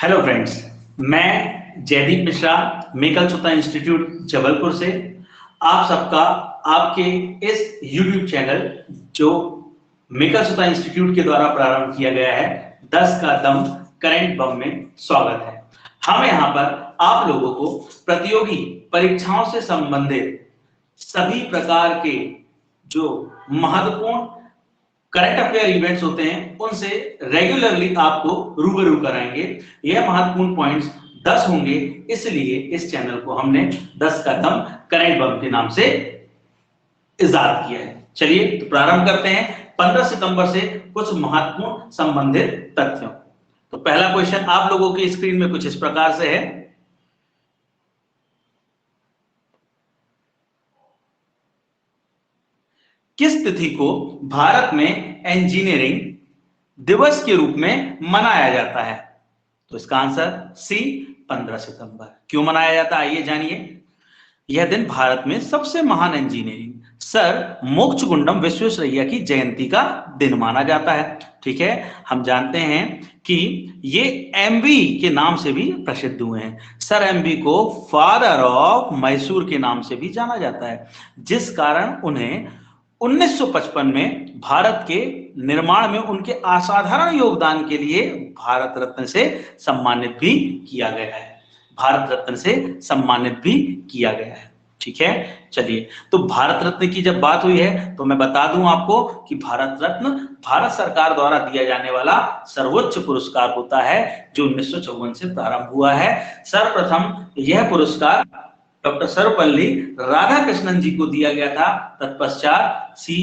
Hello friends, मैं Jaideep Mishra मेकल चोता institute Jabalpur से आप सबका आपके इस यूट्यूब चैनल जो मेकल चोता इंस्टीट्यूट के द्वारा प्रारंभ किया गया है 10 का दम करंट बम में स्वागत है। हम यहाँ पर आप लोगों को प्रतियोगी परीक्षाओं से संबंधित सभी प्रकार के जो महत्वपूर्ण करंट अफेयर इवेंट्स होते हैं उनसे रेगुलरली आपको रूबरू कराएंगे। यह महत्वपूर्ण पॉइंट्स 10 होंगे, इसलिए इस चैनल को हमने 10 का दम करंट बम के नाम से इजाद किया है। चलिए तो प्रारंभ करते हैं 15 सितंबर से कुछ महत्वपूर्ण संबंधित तथ्यों। तो पहला क्वेश्चन आप लोगों की स्क्रीन में कुछ इस प्रकार से है। किस तिथि को भारत में इंजीनियरिंग दिवस के रूप में मनाया जाता है? तो इसका आंसर सी 15 सितंबर। क्यों मनाया जाता है आइए जानिए। यह दिन भारत में सबसे महान इंजीनियरिंग सर मोक्षगुंडम विश्वेश्वरैया की जयंती का दिन माना जाता है। ठीक है, हम जानते हैं कि ये एमवी के नाम से भी प्रसिद्ध हुए हैं। सर एमवी को फादर ऑफ मैसूर के नाम से भी जाना जाता है, जिस कारण उन्हें 1955 में भारत के निर्माण में उनके असाधारण योगदान के लिए भारत रत्न से सम्मानित भी किया गया है। भारत रत्न से सम्मानित भी किया गया है। ठीक है, चलिए तो भारत रत्न की जब बात हुई है तो मैं बता दूं आपको कि भारत रत्न भारत सरकार द्वारा दिया जाने वाला सर्वोच्च पुरस्कार होता है जो 1954 से प्रारंभ हुआ है। सर्वप्रथम यह पुरस्कार डॉक्टर सर्वपल्ली राधाकृष्णन जी को दिया गया था, तत्पश्चात सी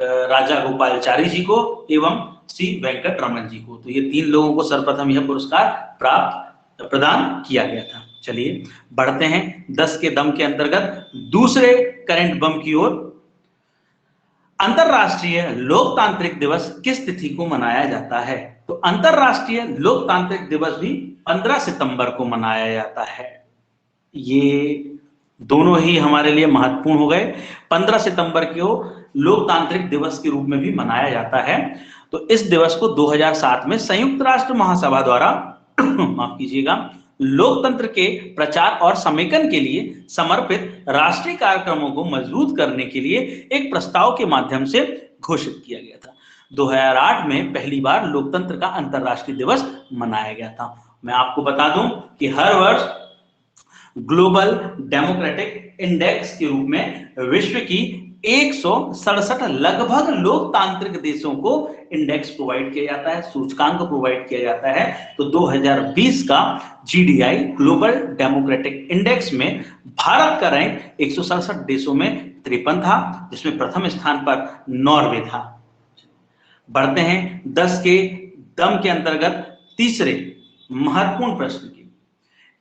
राजा गोपालचारी जी को एवं सी वेंकट रमन जी को। तो ये तीन लोगों को सर्वप्रथम यह पुरस्कार प्रदान किया गया था। चलिए बढ़ते हैं 10 के दम के अंतर्गत दूसरे करंट बम की ओर। अंतरराष्ट्रीय लोकतांत्रिक दिवस किस तिथि को मनाया जाता है? तो अंतरराष्ट्रीय लोकतांत्रिक दिवस भी 15 सितंबर को मनाया जाता है। ये दोनों ही हमारे लिए महत्वपूर्ण हो गए। 15 सितंबर को लोकतांत्रिक दिवस के रूप में भी मनाया जाता है। तो इस दिवस को 2007 में संयुक्त राष्ट्र महासभा द्वारा माफ कीजिएगा लोकतंत्र के प्रचार और समेकन के लिए समर्पित राष्ट्रीय कार्यक्रमों को मजबूत करने के लिए एक प्रस्ताव के माध्यम से घोषित किया गया था। 2008 में पहली बार लोकतंत्र का अंतरराष्ट्रीय दिवस मनाया गया था। मैं आपको बता दूं कि हर वर्ष ग्लोबल डेमोक्रेटिक इंडेक्स के रूप में विश्व की 167 लगभग लोकतांत्रिक देशों को इंडेक्स प्रोवाइड किया जाता है, सूचकांक प्रोवाइड किया जाता है। तो 2020 का जीडीआई ग्लोबल डेमोक्रेटिक इंडेक्स में भारत का रैंक 167 देशों में 53 था, जिसमें प्रथम स्थान पर नॉर्वे था। बढ़ते हैं 10 के दम के अंतर्गत तीसरे महत्वपूर्ण प्रश्न की।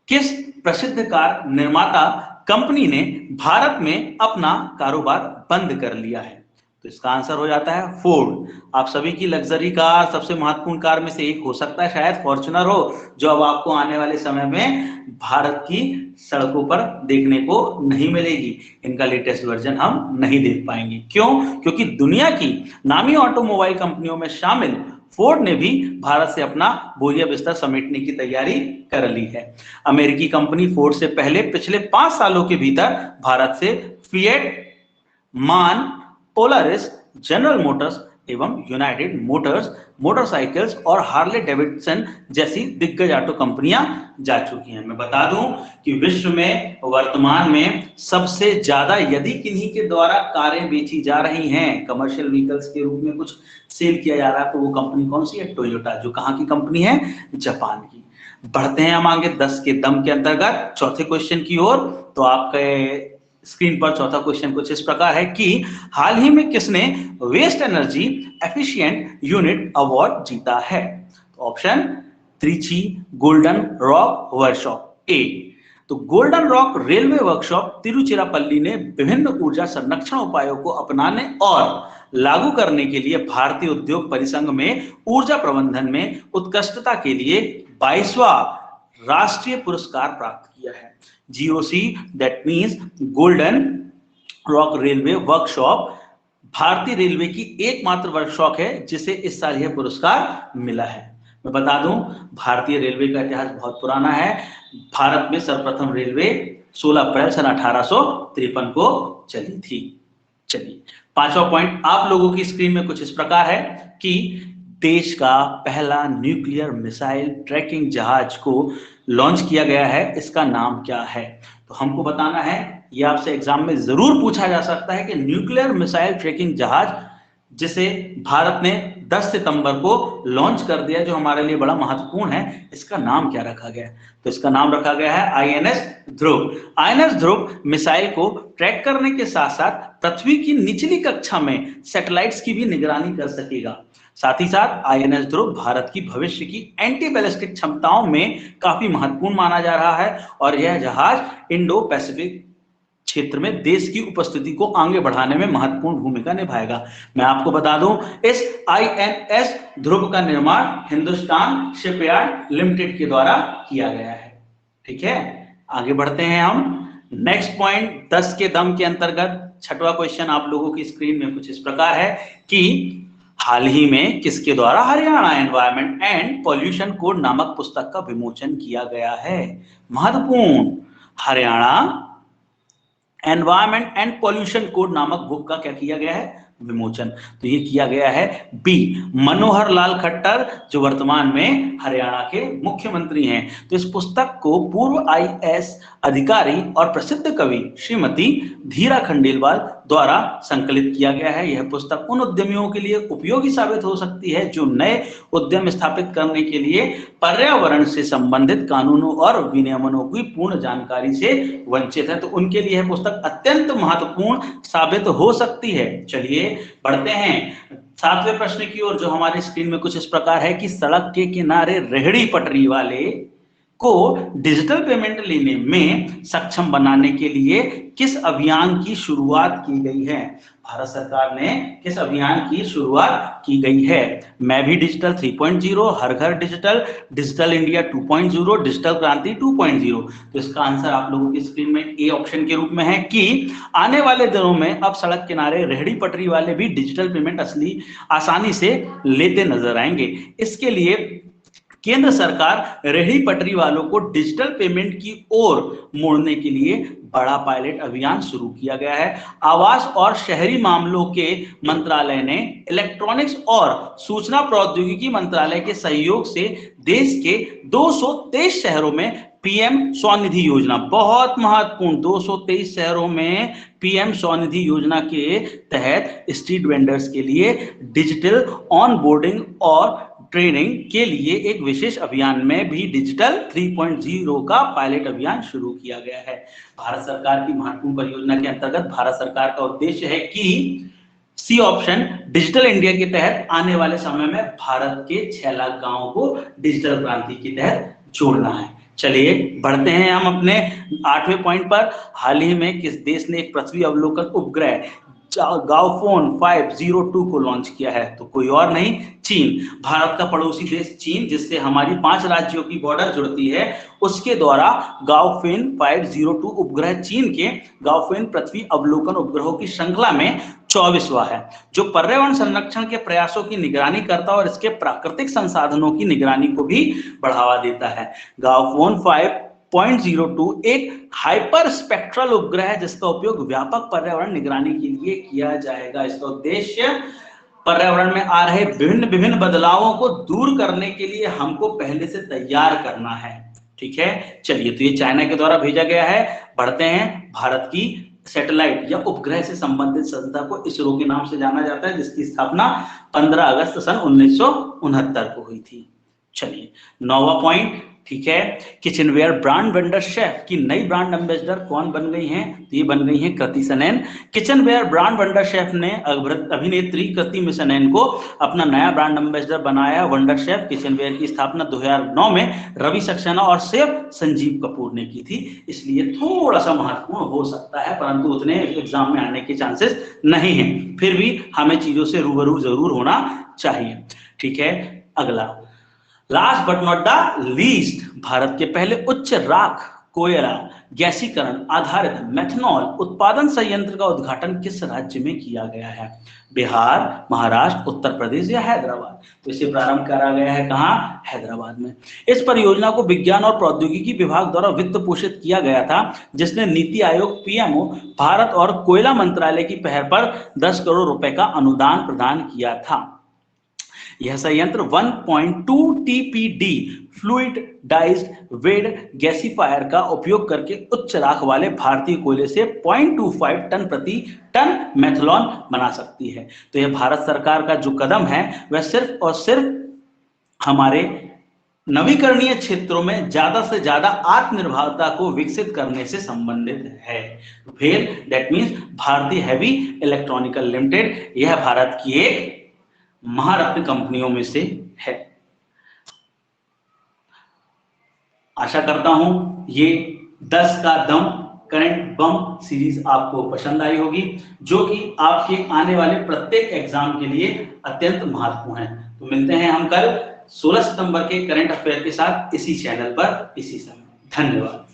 किस प्रसिद्ध कार निर्माता कंपनी ने भारत में अपना कारोबार बंद कर लिया है? तो इसका आंसर हो जाता है फोर्ड। आप सभी की लग्जरी कार, सबसे महत्वपूर्ण कार में से एक हो सकता है शायद फॉर्च्यूनर हो, जो अब आपको आने वाले समय में भारत की सड़कों पर देखने को नहीं मिलेगी। इनका लेटेस्ट वर्जन हम नहीं देख पाएंगे। क्यों? क्योंकि दुनिया की नामी ऑटोमोबाइल कंपनियों में शामिल फोर्ड ने भी भारत से अपना बोरिया बिस्तर समेटने की तैयारी कर ली है। अमेरिकी कंपनी फोर्ड से पहले पिछले 5 सालों के भीतर भारत से फिएट, मान, पोलारिस, जनरल मोटर्स एवं यूनाइटेड मोटर्स मोटरसाइकिल्स और हार्ले डेविडसन जैसी दिग्गज ऑटो कंपनियां जा चुकी हैं। मैं बता दूं कि विश्व में वर्तमान में सबसे ज्यादा यदि किन्हीं के द्वारा कारें बेची जा रही हैं, कमर्शियल व्हीकल्स के रूप में कुछ सेल किया जा रहा है, तो वो कंपनी कौन सी है? टोयोटा। जो कहां की कंपनी है? जापान की। बढ़ते हैं हम आगे 10 के दम के अंतर्गत चौथे क्वेश्चन की ओर। तो आपके स्क्रीन पर चौथा क्वेश्चन कुछ इस प्रकार है कि हाल ही में किसने best energy efficient unit award जीता है? तो option Trichy golden rock workshop A. तो golden rock railway workshop Tiruchirappalli ने विभिन्न ऊर्जा संरक्षण उपायों को अपनाने और लागू करने के लिए भारतीय उद्योग परिसंघ में ऊर्जा प्रबंधन में उत्कृष्टता के लिए 22वां राष्ट्रीय पुरस्कार प्राप्त किया है। GOC that means golden rock railway workshop भारतीय रेलवे की एकमात्र वर्कशॉप है जिसे इस साल यह पुरस्कार मिला है। मैं बता दूं, भारतीय रेलवे का इतिहास बहुत पुराना है। भारत में सर्वप्रथम रेलवे 16 अप्रैल सन 1853 को चली थी। चलिए, पांचवा पॉइंट आप लोगों की स्क्रीन में कुछ इस प्रकार है कि देश का पहला न्यूक्लियर मिसाइल ट्रैकिंग जहाज को लॉन्च किया गया है, इसका नाम क्या है? तो हमको बताना है, यह आपसे एग्जाम में जरूर पूछा जा सकता है कि न्यूक्लियर मिसाइल ट्रैकिंग जहाज जिसे भारत ने 10 सितंबर को लॉन्च कर दिया, जो हमारे लिए बड़ा महत्वपूर्ण है, इसका नाम क्या रखा गया? तो इसका नाम रखा गया है आईएनएस ध्रुव। आईएनएस ध्रुव मिसाइल को ट्रैक करने के साथ साथ पृथ्वी की निचली कक्षा में सैटेलाइट्स की भी निगरानी कर सकेगा। साथ ही साथ आईएनएस ध्रुव भारत की भविष्य की एंटी बैलिस्टिक क्षमताओं में काफी महत्वपूर्ण माना जा रहा है और यह जहाज इंडो पैसिफिक क्षेत्र में देश की उपस्थिति को आगे बढ़ाने में महत्वपूर्ण भूमिका निभाएगा। मैं आपको बता दूं, इस आईएनएस ध्रुव का निर्माण हिंदुस्तान शिपयार्ड लिमिटेड के द्वारा किया गया है। ठीक है, आगे बढ़ते हैं हम। नेक्स्ट पॉइंट 10 के दम के अंतर्गत छठवां क्वेश्चन आप लोगों की स्क्रीन में कुछ इस प्रकार है कि हाल ही में किसके द्वारा Haryana environment and pollution code नामक पुस्तक का विमोचन किया गया है? महत्वपूर्ण, Haryana environment and pollution code नामक बुक का क्या किया गया है? विमोचन। तो ये किया गया है बी, मनोहर लाल खट्टर, जो वर्तमान में हरियाणा के मुख्यमंत्री हैं। तो इस पुस्तक को पूर्व आईएएस अधिकारी और प्रसिद्ध कवि श्रीमती धीरा खंडेलवाल द्वारा संकलित किया गया है। यह पुस्तक उन उद्यमियों के लिए उपयोगी साबित हो सकती है जो नए उद्यम स्थापित करने के लिए पर्यावरण से संबंधित कानूनों और विनियमों की पूर्ण जानकारी से वंचित है। तो उनके लिए यह पुस्तक अत्यंत महत्वपूर्ण साबित हो सकती है। चलिए बढ़ते हैं 7वें प्रश्न की ओर, जो हमारी स्क्रीन में कुछ इस प्रकार है कि सड़क के किनारे रेहड़ी पटरी वाले को डिजिटल पेमेंट लेने में सक्षम बनाने के लिए किस अभियान की शुरुआत की गई है? भारत सरकार ने किस अभियान की शुरुआत की गई है? मैं भी डिजिटल 3.0, हर घर डिजिटल, डिजिटल इंडिया 2.0, डिजिटल क्रांति 2.0। तो इसका आंसर आप लोगों की स्क्रीन में ए ऑप्शन के रूप में है कि आने वाले दिनों में अब सड़क किनारे रेहड़ी पटरी वाले भी डिजिटल पेमेंट आसानी से लेते नजर आएंगे। इसके लिए केंद्र सरकार रेहड़ी पटरी वालों को डिजिटल पेमेंट की ओर मोड़ने के लिए बड़ा पायलट अभियान शुरू किया गया है। आवास और शहरी मामलों के मंत्रालय ने इलेक्ट्रॉनिक्स और सूचना प्रौद्योगिकी मंत्रालय के सहयोग से देश के 223 शहरों में पीएम स्वनिधि योजना, बहुत महत्वपूर्ण, 223 शहरों में पीएम स्वनिधि योजना के तहत स्ट्रीट वेंडर्स के लिए डिजिटल ऑनबोर्डिंग और ट्रेनिंग के लिए एक विशेष अभियान में भी डिजिटल 3.0 का पायलट अभियान शुरू किया गया है। भारत सरकार की महत्वपूर्ण परियोजना के अंतर्गत भारत सरकार का उद्देश्य है कि सी ऑप्शन, डिजिटल इंडिया के तहत आने वाले समय में भारत के 6 लाख गांवों को डिजिटल क्रांति के तहत जोड़ना है। चलिए बढ़ते हैं हम अपने 8वें पॉइंट पर। हाल ही में किस देश ने एक पृथ्वी अवलोकन उपग्रह गाओफोन 502 को लॉन्च किया है? तो कोई और नहीं, चीन। भारत का पड़ोसी देश चीन, जिससे हमारी 5 राज्यों की बॉर्डर जुड़ती है, उसके द्वारा गाओफोन 502 उपग्रह चीन के गाओफोन पृथ्वी अवलोकन उपग्रहों की श्रृंखला में 24वां है, जो पर्यावरण संरक्षण के प्रयासों की निगरानी करता है और इसके प्राकृतिक संसाधनों की निगरानी को भी बढ़ावा देता है। गाओफोन 5.02 एक हाइपर स्पेक्ट्रल उपग्रह है जिसका उपयोग व्यापक पर्यावरण निगरानी के लिए किया जाएगा। इसका उद्देश्य पर्यावरण में आ रहे विभिन्न बदलावों को दूर करने के लिए हमको पहले से तैयार करना है। ठीक है, चलिए, तो ये चाइना के द्वारा भेजा गया है। बढ़ते हैं, भारत की सैटेलाइट या उपग्रह से संबंधित संस्था को इसरो के नाम से जाना जाता है, जिसकी स्थापना 15 अगस्त सन 1969 को हुई थी। चलिए 9वां पॉइंट, ठीक है, किचनवेयर ब्रांड वेंडर शेफ की नई ब्रांड एम्बेसडर कौन बन गई हैं? तो ये बन गई हैं कृति सनैन। किचनवेयर ब्रांड वेंडर शेफ ने अभिनेत्री कृति सनैन को अपना नया ब्रांड एम्बेसडर बनाया। वंडर शेफ किचनवेयर की स्थापना 2009 में रवि सक्सेना और शेफ संजीव कपूर ने की थी, इसलिए थोड़ा सा महत्वपूर्ण हो सकता है, परंतु उतने एग्जाम में आने के चांसेस नहीं है। फिर भी हमें चीजों से रूबरू जरूर होना चाहिए। ठीक है, अगला, last but not the least, Bharat के पहले उच्च राख कोयला गैसीकरण आधारित मेथनॉल उत्पादन संयंत्र का उद्घाटन किस राज्य में किया गया है? बिहार, महाराष्ट्र, उत्तर प्रदेश या हैदराबाद? तो इसे प्रारंभ करा गया है कहाँ? हैदराबाद में। इस परियोजना को विज्ञान और प्रौद्योगिकी विभाग द्वारा वित्त पोषित किया गया था, जिसने नीति आयोग, पीएमओ, भारत और कोयला मंत्रालय की पहल पर 10 करोड़ रुपए का अनुदान प्रदान किया था। यह संयंत्र 1.2 टीपीडी फ्लूइड डाइज्ड वेड गैसीफायर का उपयोग करके उच्च राख वाले भारतीय कोयले से 0.25 टन प्रति टन मेथनॉल बना सकती है। तो यह भारत सरकार का जो कदम है वह सिर्फ और सिर्फ हमारे नवीकरणीय क्षेत्रों में ज्यादा से ज्यादा आत्मनिर्भरता को विकसित करने से संबंधित है। तो फिर दैट मीन्स भारतीय हैवी इलेक्ट्रॉनिकल लिमिटेड यह भारत की एक महारत्न कंपनियों में से है। आशा करता हूं ये 10 का दम करंट बम सीरीज आपको पसंद आई होगी, जो कि आपके आने वाले प्रत्येक एग्जाम के लिए अत्यंत महत्वपूर्ण है। तो मिलते हैं हम कल 16 सितंबर के करंट अफेयर के साथ इसी चैनल पर इसी समय। धन्यवाद।